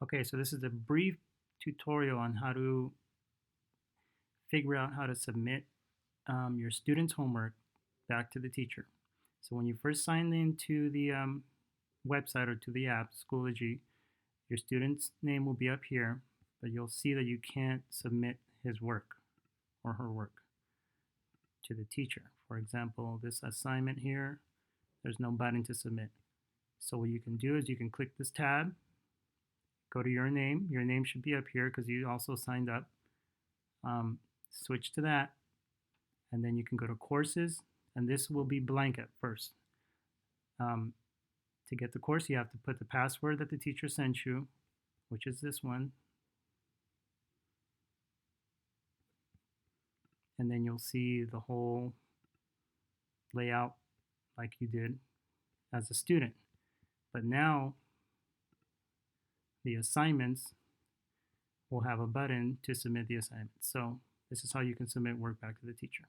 Okay, so this is a brief tutorial on how to figure out how to submit your student's homework back to the teacher. So when you first sign into the website or to the app, Schoology, your student's name will be up here, but you'll see that you can't submit his work or her work to the teacher. For example, this assignment here, there's no button to submit. So what you can do is you can click this tab, go to your name. Your name should be up here because you also signed up. Switch to that, and then you can go to courses, and this will be blank at first. To get the course, you have to put the password that the teacher sent you, which is this one, and then you'll see the whole layout like you did as a student. But now the assignments will have a button to submit the assignment. So this is how you can submit work back to the teacher.